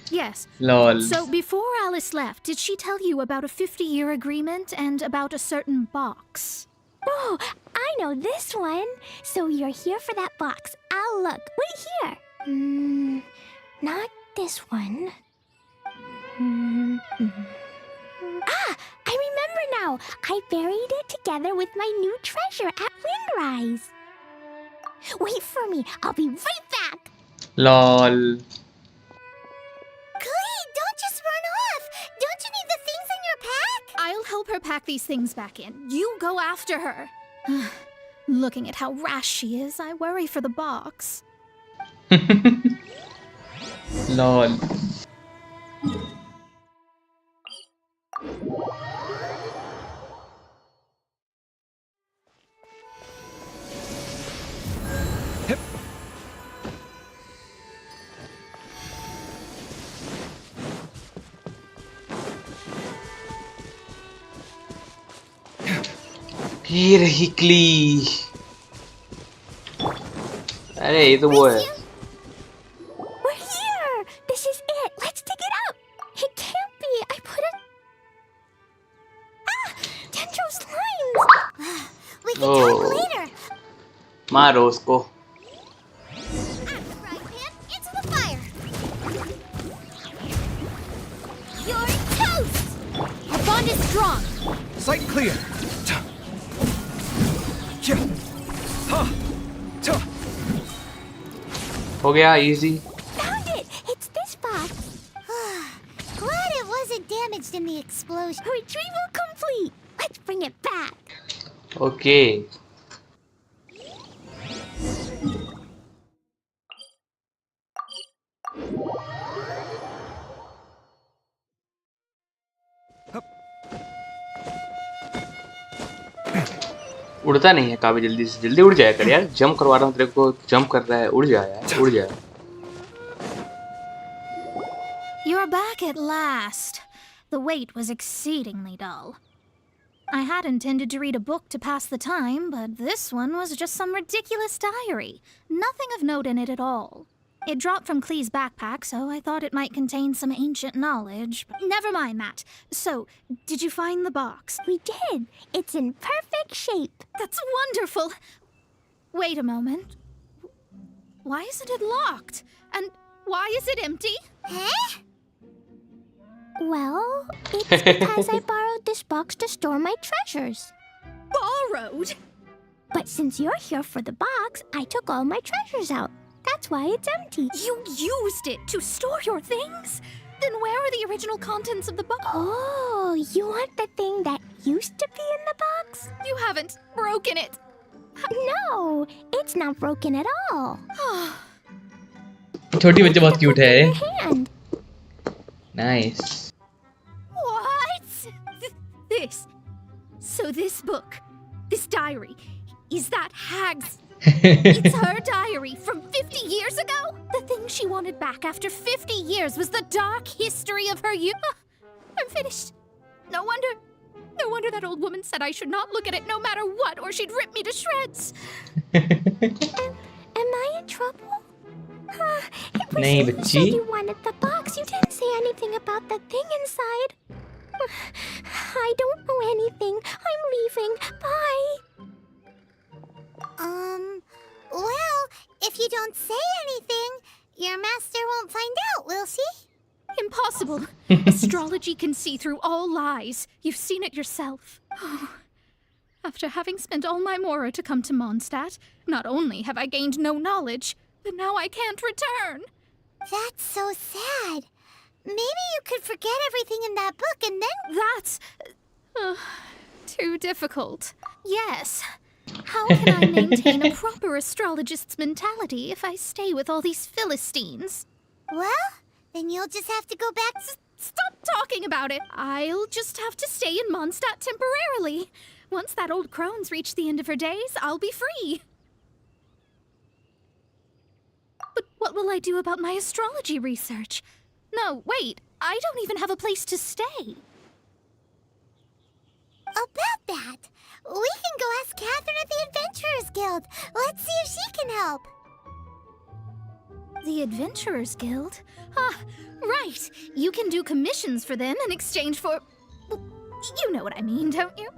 Yes. Lol. So before Alice left, did she tell you about a 50-year agreement and about a certain box? Oh, I know this one. So you're here for that box. I'll look. Wait here. Not this one. Ah, I remember now. I buried it together with my new treasure at Windrise. Wait for me. I'll be right back. Lol. Glee, don't just run off. Don't you need the things in your pack? I'll help her pack these things back in. You go after her. Looking at how rash she is, I worry for the box. Lol. ये रही क्ली। अरे ये तो वो है। We're here! This is it! Let's dig it up! It can't be! I put it... Ah! Dendro's lines! We can talk Oh. later! मारो उसको। Fry pan, into the fire! You're toast! Our bond is strong! Sight clear. हो गया easy. Found it! It's this box! Glad it wasn't damaged in the explosion. Retrieval complete! Let's bring it back! Okay. उड़ता नहीं है काफी जल्दी से। जल्दी उड़ जाया कर यार। जंप करवा रहा हूँ तेरे को, जंप कर रहा है। उड़ जा यार, उड़ जा। You're back at last. The wait was exceedingly dull. I had intended to read a book to pass the time, but this one was just some ridiculous diary. Nothing of note in it at all. It dropped from Clee's backpack, so I thought it might contain some ancient knowledge. But never mind that. So, did you find the box? We did! It's in perfect shape! That's wonderful! Wait a moment. Why isn't it locked? And why is it empty? Huh? Well, it's because I borrowed this box to store my treasures. Borrowed? But since you're here for the box, I took all my treasures out. That's why it's empty. You used it to store your things? Then where are the original contents of the box? Oh, you want the thing that used to be in the box? You haven't broken it. No, it's not broken at all. छोटी बच्ची बहुत cute है। Hand. Nice. What? This. So this book, this diary, is that Hag's? It's her diary from 50 years ago? The thing she wanted back after 50 years was the dark history of her youth. I'm finished. No wonder that old woman said I should not look at it no matter what, or she'd rip me to shreds. Am I in trouble? It was नहीं you बच्ची। said you wanted the box. You didn't say anything about the thing inside. I don't know anything. I'm leaving. Bye. Well, if you don't say anything, your master won't find out, will she? Impossible. Astrology can see through all lies. You've seen it yourself. After having spent all my mora to come to Mondstadt, not only have I gained no knowledge, but now I can't return. That's so sad. Maybe you could forget everything in that book and then... That's... too difficult. Yes. How can I maintain a proper astrologist's mentality if I stay with all these Philistines? Well, then you'll just have to go back to... Stop talking about it! I'll just have to stay in Mondstadt temporarily. Once that old crone's reached the end of her days, I'll be free. But what will I do about my astrology research? No, wait, I don't even have a place to stay. About that, we can go ask Catherine at the Adventurers Guild. Let's see if she can help. The Adventurers Guild? Ah, right. You can do commissions for them in exchange for... Well, you know what I mean, don't you?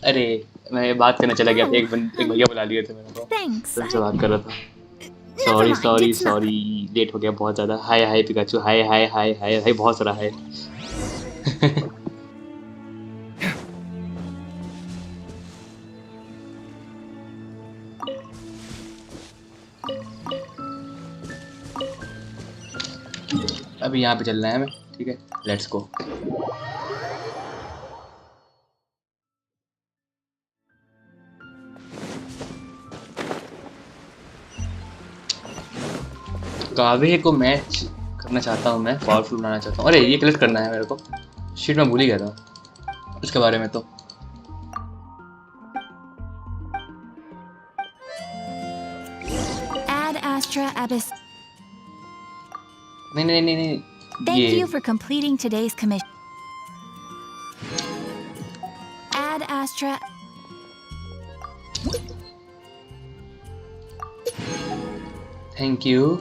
अरे मैं बात करने चला गया था, एक भैया बुला लिए थे मेरे को, Thanks. तुमसे बात कर रहा था। Never mind, it's not- sorry late हो गया बहुत ज़्यादा। हाय हाय पिकाचू, हाय हाय हाय हाय हाय, बहुत सारा है। अभी यहाँ पे चलना है हमें, ठीक है, लेट्स गो। कावे को मैच करना चाहता हूँ मैं, पावरफुल बनाना चाहता हूँ। अरे ये कलेक्ट करना है मेरे को, शीट में भूल ही गया था उसके बारे में। तो Ad Astra Abyss. नहीं Thank ये you for completing today's commission. Ad Astra. Thank you.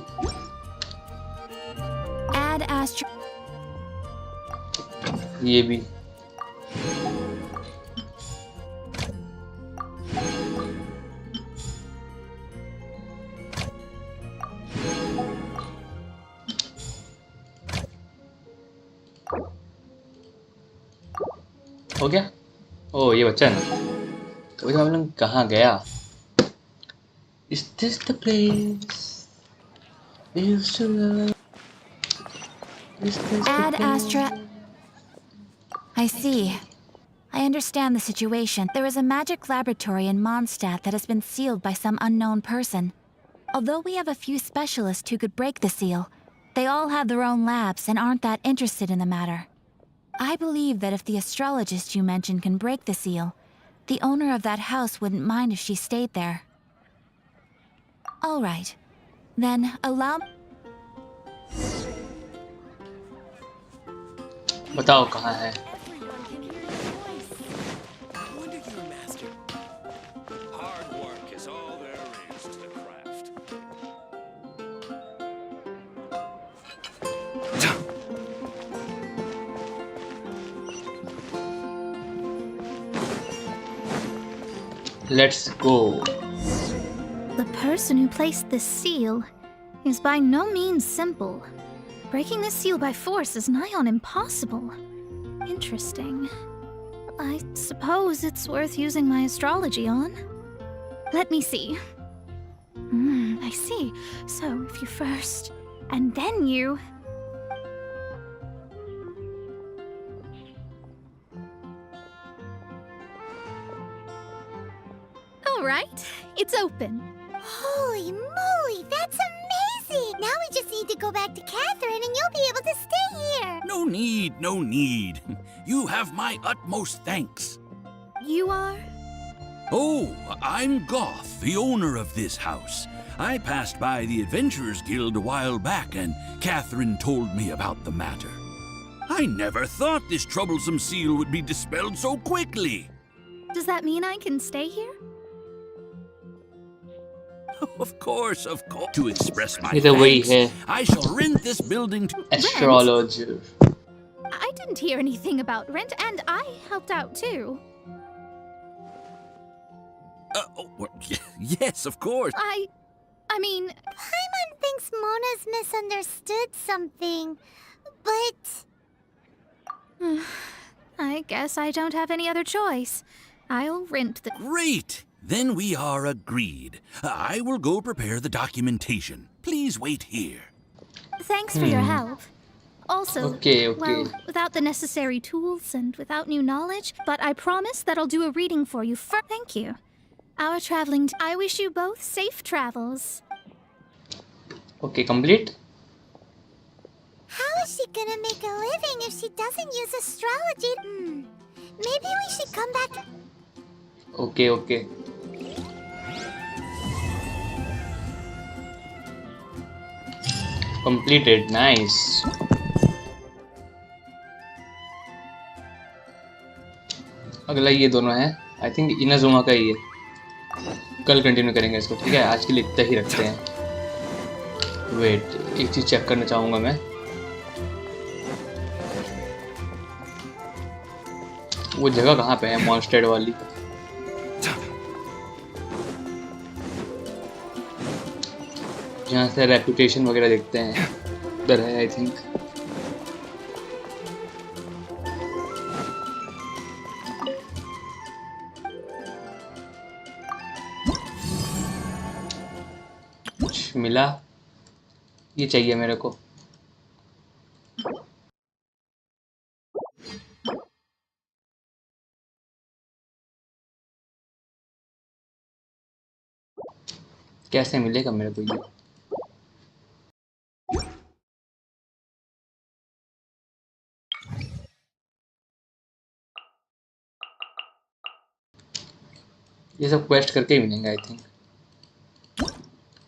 Ad Astra. ये भी हो गया। ओ ये बच्चा है ना, तो वही हम लोग कहाँ गया। Is this the place we used to love? Is this the Ad place? Astra. I see. I understand the situation. There is a magic laboratory in Mondstadt that has been sealed by some unknown person. Although we have a few specialists who could break the seal, they all have their own labs and aren't that interested in the matter. I believe that if the astrologist you mentioned can break the seal, the owner of that house wouldn't mind if she stayed there. All right. Then allow... बताओ कहाँ है। Let's go. The person who placed this seal is by no means simple. Breaking this seal by force is nigh on impossible. Interesting. I suppose it's worth using my astrology on. Let me see. I see. So if you first, and then you... All right, it's open. Holy moly, that's amazing! Now we just need to go back to Catherine and you'll be able to stay here! No need, no need. You have my utmost thanks. You are? Oh, I'm Goth, the owner of this house. I passed by the Adventurers Guild a while back and Catherine told me about the matter. I never thought this troublesome seal would be dispelled so quickly. Does that mean I can stay here? Of course, of course. To express my Either way, thanks, I shall rent this building to... Astrologer. I didn't hear anything about rent, and I helped out too. Yes, of course. I mean... Paimon thinks Mona's misunderstood something, but... I guess I don't have any other choice. I'll rent the... Great! Then we are agreed. I will go prepare the documentation. Please wait here. Thanks for your help. Also, Okay. well, without the necessary tools and without new knowledge, but I promise that I'll do a reading for you first. Thank you. Our traveling... I wish you both safe travels. Okay, complete. How is she gonna make a living if she doesn't use astrology? Maybe we should come back... Okay. Completed. Nice. अगला ये दोनों है, I think Inazuma का ही है। कल continue करेंगे इसको, ठीक है? आज के लिए इतना ही रखते हैं। वेट, एक चीज चेक करना चाहूंगा मैं। वो जगह कहाँ पे है मॉन्स्टेड वाली? जहाँ से रेपुटेशन वगैरह देखते हैं उधर है आई थिंक। कुछ मिला, ये चाहिए मेरे को। कैसे मिलेगा मेरे को ये सब क्वेस्ट करके ही मिलेंगे I think.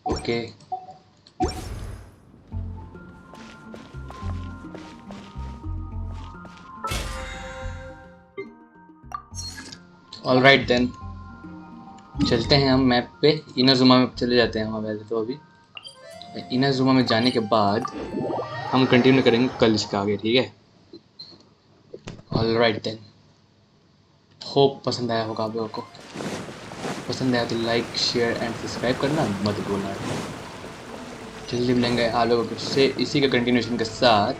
Okay alright then, चलते हैं हम मैप पे। इनाजुमा में चले जाते हैं हम पहले तो। अभी इनाजुमा में जाने के बाद हम कंटिन्यू करेंगे कल इसका आगे, ठीक है। ऑलराइट देन, होप पसंद आया होगा आप लोगों को। पसंद आया तो लाइक शेयर एंड सब्सक्राइब करना मत भूलना। जल्दी मिलेंगे आप लोगों से इसी के कंटिन्यूशन के साथ।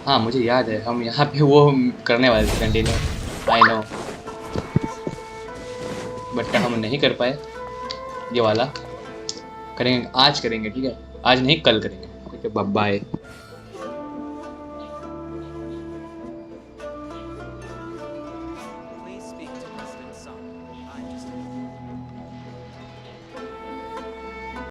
हाँ मुझे याद है हम यहाँ पे वो करने वाले थे कंटिन्यू, आई नो, बट हम नहीं कर पाए। ये वाला करेंगे आज, करेंगे ठीक है, आज नहीं कल करेंगे। ठीक है, बाय।